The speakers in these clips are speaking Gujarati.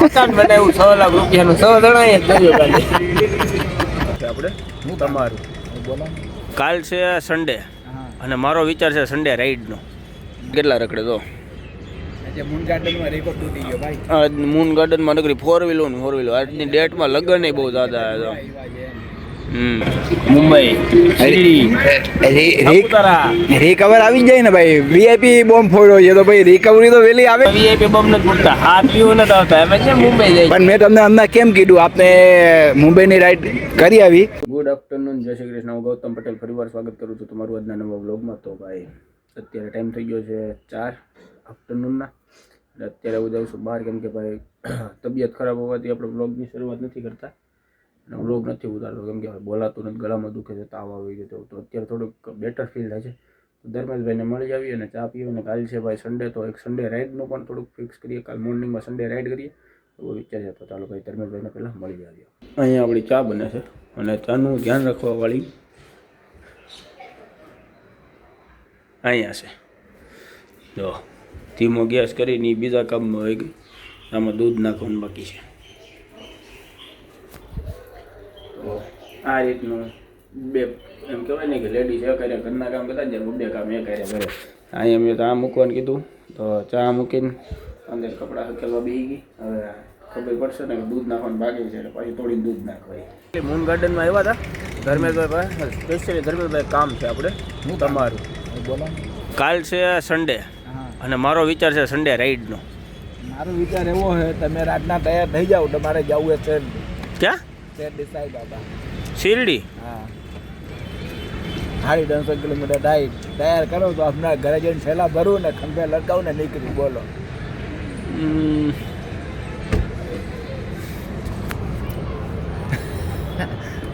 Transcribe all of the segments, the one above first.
મકાન બનાવ્યું 6 લાખ રૂપિયાનું 6 જણાએ કર્યું આપણે હું તમારું બોલો. કાલ છે સન્ડે અને મારો વિચાર છે સન્ડે રાઈડનો. કેટલા રખડે તો મૂન ગાર્ડનમાં રેકોર્ડ તૂટી ગયો ભાઈ. મૂન ગાર્ડનમાં નગરી 4 વ્હીલર આજની ડેટમાં લગ્ન બહુ જ્યાદા આવ્યા. મુંબઈ રિકવર આવી જાય ને ભાઈ. વીઆઈપી બોમ્બ ફોડ્યો છે તો ભાઈ રિકવરી તો વેલી આવે. વીઆઈપી બોમ્બ નથી ફૂટતા, હાથ પીવું નથી આવતા. એમ છે મુંબઈ જાય. પણ મેં તમને હમણાં કેમ કીધું આપને મુંબઈની રાઈડ કરી આવી. ગુડ આફ્ટરનૂન, જય શ્રી કૃષ્ણ. હું ગૌતમ પટેલ ફરીવાર સ્વાગત કરું છું તમારું આજના નવા વ્લોગમાં. તો ભાઈ અત્યારે ટાઈમ થઈ ગયો છે 4 આફ્ટરનૂનના. અત્યારે હું જાઉં છું બહાર, કેમ કે ભાઈ તબિયત ખરાબ હોવાથી આપણે વ્લોગની શરૂઆત નથી કરતા અને વ્લોગ નથી ઉતારતો, કેમ કે બોલાતું નથી, ગળામાં દુખે છે, તાવ આવી ગયો. તો અત્યારે થોડુંક બેટર ફીલ થાય છે. તો ધર્મેશભાઈને મળી આવીએ અને ચા પીએ. અને કાલ છે ભાઈ સન્ડે, તો એક સન્ડે રાઈડનું પણ થોડુંક ફિક્સ કરીએ. કાલ મોર્નિંગમાં સન્ડે રાઈડ કરીએ એવો વિચાર છે. તો ચાલો ભાઈ ધર્મેશભાઈને પહેલાં મળી આવીએ. અહીંયા આપણી ચા બને છે અને ચાનું ધ્યાન રાખવાવાળી અહીંયા છે. જો ધીમો ગેસ કરીને બીજા કામમાં હોય ગઈ. આમાં દૂધ નાખવાનું બાકી છે. તો આ રીતનું બે એમ કહેવાય ને કે લેડીઝ એ કરે ઘરના કામ કરતા જાય, બે કામ એ કરે ઘરે. અહીંયા મેં ચા મૂકવાનું કીધું, તો ચા મૂકીને અંદર કપડાં હકેલવા બેસી ગઈ. હવે ખબર પડશે ને કે દૂધ નાખવાનું બાકી છે એટલે પછી થોડી દૂધ નાખવાય. મૂન ગાર્ડનમાં આવ્યા હતા ધર્મેશભાઈ, સ્પેશિયલી ધર્મેશભાઈ કામ છે આપણે હું તમારું બોલો. કાલ છે સન્ડે અને મારો વિચાર છે સન્ડે રાઈડનો. મારો વિચાર એવો છે તમે રાતના તૈયાર થઈ જાઓ. તમારે જવું એ ટ્રેન ક્યાં ટ્રેન ડિસાઈડ બાબા શિરડી. હા 350 કિલોમીટર થાય. તૈયાર કરો તો આપણા ઘરે જઈને છેલ્લા ભરું ને ખંભે લટકાવું ને નીકળી. બોલો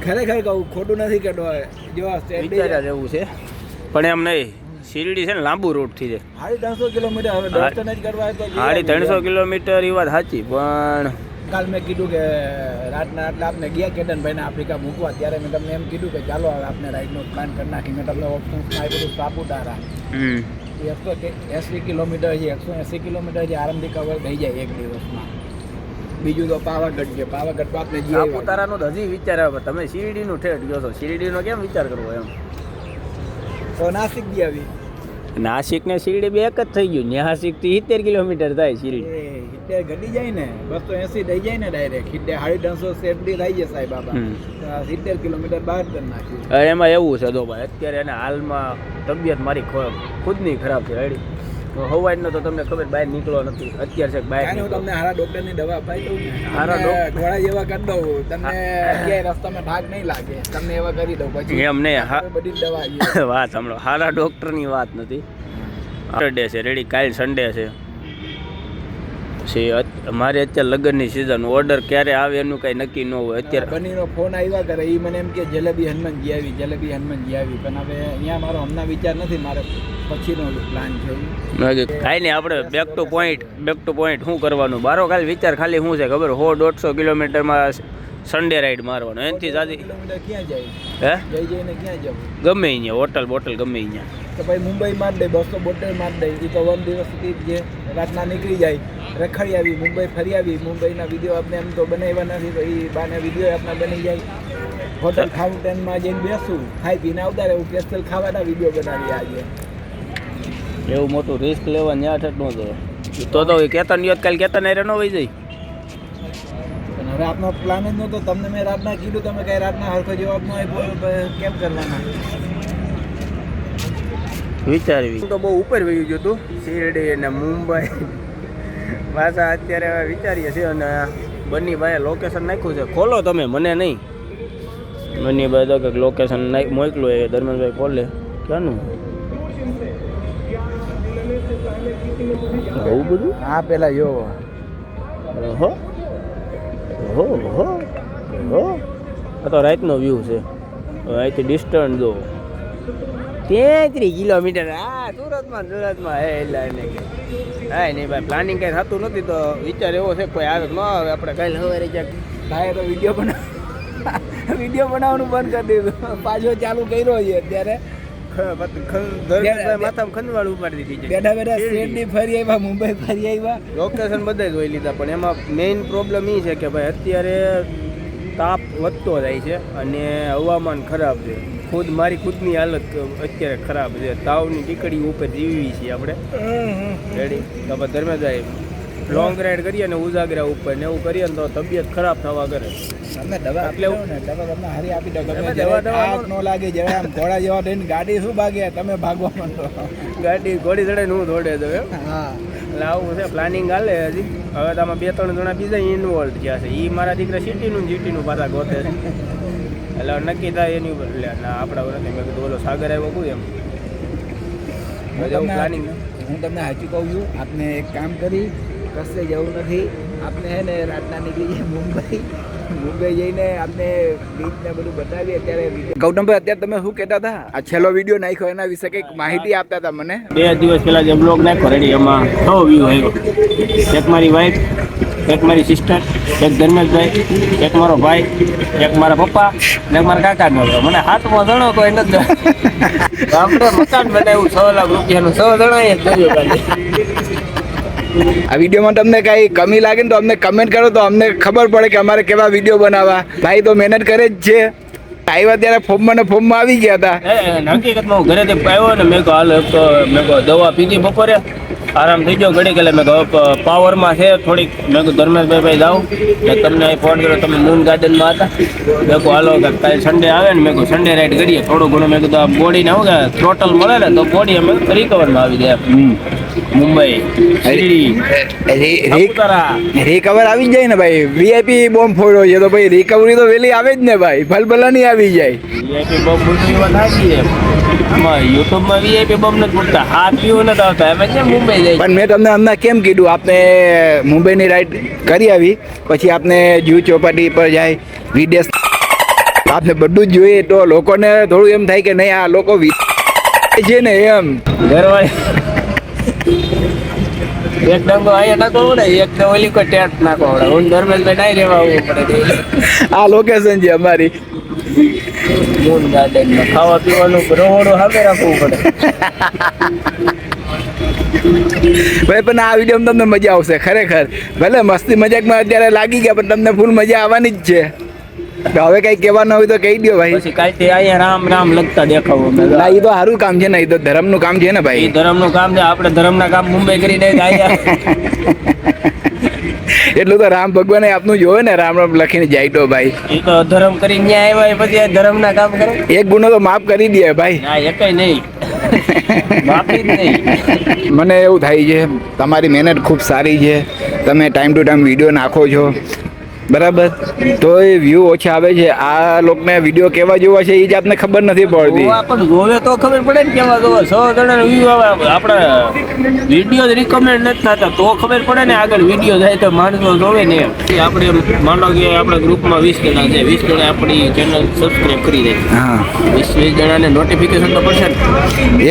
ખરેખર કહું ખોટું નથી કહેતો. જો વિચાર્યા જેવું છે પણ એમ નહીં. શિરડી છે ને લાંબુ રૂટથી છે. 350 કિલોમીટર. હવે દર્શન જ કરવા હોય તો 350 કિલોમીટર એ વાત સાચી, પણ કાલ મેં કીધું કે રાતના એટલે આપણે ગયા કેતનભાઈને આફ્રિકા મૂકવા, ત્યારે મેં તમને એમ કીધું કે ચાલો આપણે રાઈડનો પ્લાન કરી નાખી. મેં તમને ઓપ્શન્સમાં આપ્યું હતું સાપુતારા. 180 કિલોમીટર છે, 180 કિલોમીટર છે, આરામથી કવર થઈ જાય એક દિવસમાં. બીજું તો પાવાગઢ છે. પાવાગઢ તો આપણે સાપુતારાનો તો હજી વિચાર આવે. તમે શિરડીનું ઠેઠ ગયો છો, શિરડીનો કેમ વિચાર કરવો એમ? તો નાસિક ગઈ આવી. નાસિક ને શિરડી બે એક જ થઈ ગયું. નાસિક થી 70 કિલોમીટર થાય શિરડી. 70 ઘટી જાય ને, 280 થઈ જાય ને ડાયરેક્ટ. 350 સેફટી થઈ જાય સાહેબ બાબા. 70 કિલોમીટર બહાર કરી નાખ્યું. એમાં એવું છે તો ભાઈ અત્યારે એને હાલમાં તબિયત મારી ખુદની ખરાબ છે. રેડી તો હવાઈનો તો તમને ખબર બહાર નીકળો નથી. અત્યારે છે બહાર હું તમને હારા ડોક્ટરની દવા અપાઈ દઉં. હારા થોડા જેવા કરી દઉં તમને. ક્યાંય રસ્તામાં ઠાક નહીં લાગે. તમને એવા કરી દઉં પછી એમ નહીં. બધી દવા વાત સાંભળો, હારા ડોક્ટરની વાત નથી. સેટરડે છે રેડી, કાલ સન્ડે છે. મારે અત્યારે લગ્નની સિઝન, ઓર્ડર ક્યારે આવે એનું કઈ નક્કી ન હોય. અત્યારે બનીનો ફોન આવ્યા કરે, એ મને એમ કે જલેબી હનુમાનજી આવી, જલેબી હનુમાનજી આવી. પણ હવે અહીંયા મારો હમણાં વિચાર નથી, મારે પછીનો પ્લાન છે. કાંઈ નહીં, આપણે બેક ટુ પોઈન્ટ શું કરવાનું. મારો ખાલી વિચાર ખાલી શું છે ખબર, 100-150 કિલોમીટરમાં સન્ડે રાઈડ મારવાનો. એનાથી જાદી કિલોમીટર ક્યાં જાય? હે જઈને ક્યાં જવું? ગમે અહીંયા હોટલ બોટલ ગમે અહીંયા. તો ભાઈ મુંબઈ માર દે, 272 માર દે. એ તો 1 દિવસ સુધી જે રાતના નીકળી જાય. રખડી આવી, મુંબઈ ફરી આવી. મુંબઈના વિડીયો આપણે એમ તો બનાવ્યા નથી, તો એ બાને વિડીયો આપણે બની જાય. હોટલ ફાઉન્ટેનમાં જઈને બેસું, ખાઈ પીને આવતા રહેવું. સ્પેશિયલ ખાવાના વિડીયો બનાવી આજે. એવું મોટું રિસ્ક લેવા ત્યાં ઠેઠ તો કેતન યાદ કાલે કેતન આરે ન વહી જાય. પણ હવે આપનો પ્લાન જ નહોતો. તમને મેં રાતના કીધું, તમે કઈ રાતના હરખો જવાબ ન આપ્યો. કેમ કરવાના વિચારવી તો બહુ ઉપર વહી ગયું હતું શિરડી અને મુંબઈ પાછા. અત્યારે હવે વિચારીએ છીએ અને બન્નીભાઈએ લોકેશન નાખ્યું છે. ખોલો તમે, મને નહીં. બન્નીભાઈ તો કંઈક લોકેશન મોકલું એ ધર્મેશભાઈ ખોલે. ક્યાંનું આવું બધું? હા પેલા યો હો હો હો હો આ તો રાતનો વ્યૂ છે. અહીંથી ડિસ્ટન્સ જો 33 કિલોમીટર. હા સુરતમાં હે એટલે હા નહીં ભાઈ, પ્લાનિંગ કંઈ થતું નથી. તો વિચાર એવો છે કોઈ આવે ન આવે, આપણે કાલે સવારે ક્યાંક ભાઈ તો વિડીયો બનાવવાનું બંધ કરી દીધું. પાછો ચાલુ કર્યો છે અત્યારે. ધર્મેશભાઈ માથામાં ખંડવાળ ઉપાડી દીધી છે. બેઠા બેઠા શેરડી ફરી આવ્યા, મુંબઈ ફરી આવ્યા. લોકેશન બધા જોઈ લીધા, પણ એમાં મેઇન પ્રોબ્લેમ એ છે કે ભાઈ અત્યારે તાપ વધતો જાય છે અને હવામાન ખરાબ છે. મારી ખુદની હાલત અત્યારે ખરાબ છે. તાવની ટીકડી ઉપર જીવી છીએ આપણે. રેડી તો આપણે ધર્મેશભાઈ લોંગ રાઈડ કરીએ ને ઉજાગરા ઉપર ને એવું કરીએ ને તો તબિયત ખરાબ થવા કરે. તમને દવા એટલે ને દવા તમને હારી આપી દો. દવા ન લાગે જરા આમ ઘોડા જેવા થઈને ગાડી શું ભાગે, તમે ભાગવા માંડો. ગાડી ઘોડી ચડે ને હું દોડે તો એમ. હા એટલે આવું છે પ્લાનિંગ હાલે હજી. હવે તો આમાં 2-3 જણા બીજા ઇન્વોલ્વ થયા છે. એ મારા દીકરા જીટીનું પાછા ગોતે છે. એટલે નક્કી થાય એની ઉપર. એટલે ના આપણા નથી. મેં કીધું ઓલો સાગર આવ્યો કોઈ એમ પ્લાનિંગ. હું તમને સાચું કહું છું, આપને એક કામ કરી કશે જવું નથી. આપને હે ને રાતના નીકળી જઈએ મુંબઈ જઈને આપને બીચ ને બધું બતાવીએ. અત્યારે ગૌતમભાઈ અત્યારે તમે શું કહેતા હતા? આ છેલ્લો વિડીયો નાખ્યો એના વિશે કંઈક માહિતી આપતા હતા મને. 2 દિવસ પહેલા જે બ્લોગ નાખ્યો રેડી, એમાં 6 વ્યૂ આવ્યો. એક મારી વાઈફ, એક મારી સિસ્ટર, એક ધર્મેશભાઈ, એક મારો ભાઈ, એક મારા પપ્પા ને એક મારા કાકાનો. મને હાથમાં જણો કોઈ નથી. આપણે મકાન બનાવ્યું 6 લાખ રૂપિયાનું, 6 જણાએ જ કર્યું. આ વિડીયોમાં તમને કાંઈ કમી લાગે ને તો અમને કમેન્ટ કરો, તો અમને ખબર પડે કે અમારે કેવા વિડીયો બનાવવા. ભાઈ તો મહેનત કરે જ છે. આવ્યા ત્યારે ફોર્મમાં આવી ગયા હતા. હકીકતમાં હું ઘરેથી આવ્યો ને મેં કહો હાલ તો મેં કહો દવા પીધી બપોરે, આરામ થઈ ગયો ઘડી. એટલે મેં કહો પાવરમાં છે થોડીક. મેં કહું ધર્મેશભાઈ જાઉં ને તમને અહીં ફોન કર્યો, તમે મૂન ગાર્ડનમાં હતા. મેં કહું હાલો કે કાલે સન્ડે આવે ને, મેં કહું સન્ડે રાઈડ કરીએ થોડું ઘણું. મેં કીધું આ બોડીને આવું કે થ્રોટલ મળે ને તો બોડી અમે રિકવરમાં આવી જાય. મુંબઈ રિકવર આવી જાય ને ભાઈ. વીઆઈપી બોમ્બ ફોડ્યો છે તો ભાઈ રિકવરી તો વેલી આવે જ ને ભાઈ. ભલભલાની આવી જાય. વીઆઈપી બોમ્બ ફૂટવી વાત સાચી છે. આમાં યુટ્યુબમાં વીઆઈપી બોમ્બ નથી ફૂટતા. હાથ પીવું નથી આવતા. એમ છે મુંબઈ જાય. પણ મેં તમને હમણાં કેમ કીધું, આપને મુંબઈની રાઈડ કરી આવી પછી આપને જૂ ચોપાટી પર જાય, વિદેશ આપને બધું જ જોઈએ તો લોકોને થોડું એમ થાય કે નહીં આ લોકો છે ને એમ. ઘરવાળી એક ડંગો અહીંયા નાખવો પડે, એક તો ઓલી કોઈ ટેટ નાખવો પડે. હું ધર્મેશભાઈ ડાઈ રહેવા આવવું પડે. આ લોકેશન છે અમારી મૂન ગાર્ડનમાં. ખાવા પીવાનું રહોડું સામે રાખવું પડે. ભાઈ પણ આ વિડીયોમાં તમને મજા આવશે ખરેખર. ભલે મસ્તી મજાકમાં અત્યારે લાગી ગયા પણ તમને ફૂલ મજા આવવાની જ છે. તો હવે કઈ કહેવાનું હોય તો કહી દો ભાઈ. પછી કાલથી અહીંયા રામ રામ લખતા દેખાવું. ના એ તો સારું કામ છે ને, એ તો ધર્મનું કામ છે ને ભાઈ. એ ધર્મનું કામ છે. આપણે ધર્મના કામ મુંબઈ કરીને જાય. એટલું તો રામ ભગવાને આપનું જોવે ને, રામ રામ લખીને જાય તો ભાઈ. એ તો ધર્મ કરીને ન્યાય આવ્યા પછી ધર્મના કામ કરે. એક ગુનો તો માફ કરી દે ભાઈ. ના એકય નહીં, માફી જ નહીં. મને એવું થાય છે તમારી મહેનત ખૂબ સારી છે. તમે ટાઈમ ટુ ટાઈમ વિડીયો નાખો છો બરાબર, તો એ વ્યૂ ઓછા આવે છે. આ લોકોને વિડીયો કેવા જોવા છે એ જ આપને ખબર નથી પડતી. પણ જોવે તો ખબર પડે ને કેવા જોવે. 100 જણા વ્યૂ આવે, આપણે વિડીયો જ રિકમેન્ડ નથી થતા તો ખબર પડે ને. આગળ વિડીયો જાય તો માણસો જોવે ને. આપણે માનો કે આપણા ગ્રુપમાં 20 જણા છે, 20 જણા આપણી ચેનલ સબસ્ક્રાઈબ કરી દે. હા 20 જણાને નોટિફિકેશન તો પડશે ને.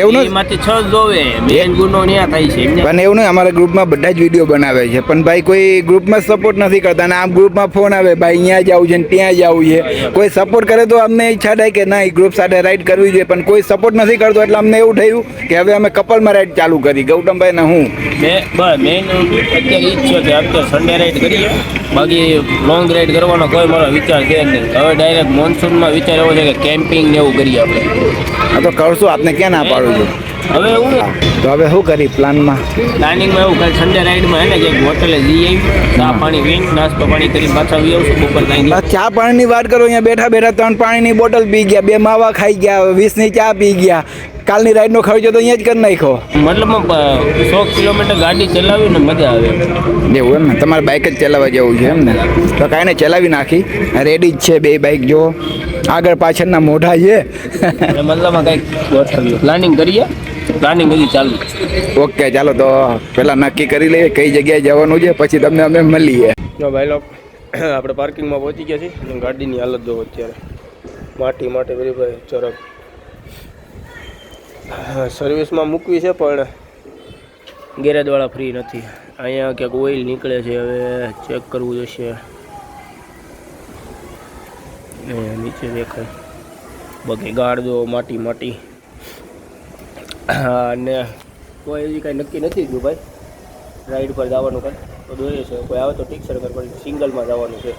એવું નથી, એમાંથી 6 જોવે. મેન ગુનો ન્યા થાય છે. પણ એવું નહીં, અમારા ગ્રુપમાં બધા જ વિડીયો બનાવે છે પણ ભાઈ કોઈ ગ્રુપમાં સપોર્ટ નથી કરતા. અને આમ ગ્રુપમાં ફોન આવે ભાઈ અહીંયા જવું છે ને ત્યાં જવું છે. કોઈ સપોર્ટ કરે તો અમને ઈચ્છા થાય કે ના ગ્રુપ સાથે રાઈડ કરવી જોઈએ, પણ કોઈ સપોર્ટ નથી કરતો એટલે અમને એવું થયું કે હવે અમે કપલમાં રાઈડ ચાલુ કરી. ગૌતમભાઈ ને હું મેન અત્યારે ઈ જ છે કે અત્યારે સન્ડે રાઈડ કરીએ. બાકી લોંગ રાઈડ કરવાનો કોઈ મારો વિચાર છે નહીં. હવે ડાયરેક્ટ મોન્સૂનમાં વિચાર એવો છે કે કેમ્પિંગ ને એવું કરીએ આપણે. હા તો કરશું, આપને ક્યાં ના પાડું છું. હવે એવું તો હવે શું કરી પ્લાનિંગમાં એવું કાલે સન્ડે રાઈડમાં હે ને કે હોટલે જઈ આવી, ચા પાણી પીને નાસ્તો પાણી કરીને પાછા આવી આવશું બપોર કાંઈ. ચા પાણીની વાત કરો, અહીંયા બેઠા બેઠા 3 પાણીની બોટલ પી ગયા, 2 માવા ખાઈ ગયા, 20ની ચા પી ગયા. કાલની રાઈડનો ખર્ચો તો અહીંયા જ કરી નાખ્યો. મતલબ 100 કિલોમીટર ગાડી ચલાવી ને મજા આવે એવું એમ ને. તમારે બાઇક જ ચલાવવા જવું છે એમ ને, તો કાંઈ ને ચલાવી નાખી. રેડી જ છે 2 બાઇક. જો આગળ પાછળના મોઢા છે. મતલબમાં કંઈક પ્લાનિંગ કરીએ. પ્લાનિંગ હજી ચાલુ. ઓકે ચાલો તો પહેલાં નક્કી કરી લઈએ કઈ જગ્યાએ જવાનું છે, પછી તમને અમે મળીએ. જો ભાઈ લોકો આપણે પાર્કિંગમાં પહોંચી ગયા છીએ. ગાડીની હાલત જો અત્યારે માટી બધી ભાઈ ચરક. સર્વિસમાં મૂકવી છે પણ ગેરેજવાળા ફ્રી નથી. અહીંયા ક્યાંક ઓઇલ નીકળે છે, હવે ચેક કરવું જશે. નીચે દેખાય બધી ગાડ જો માટી. અને કોઈ હજી કાંઈ નક્કી નથી થયું ભાઈ રાઈડ પર જવાનું કાંઈ તો જોઈએ છે કોઈ આવે તો ઠીક છે નકર પછી સિંગલમાં જવાનું છે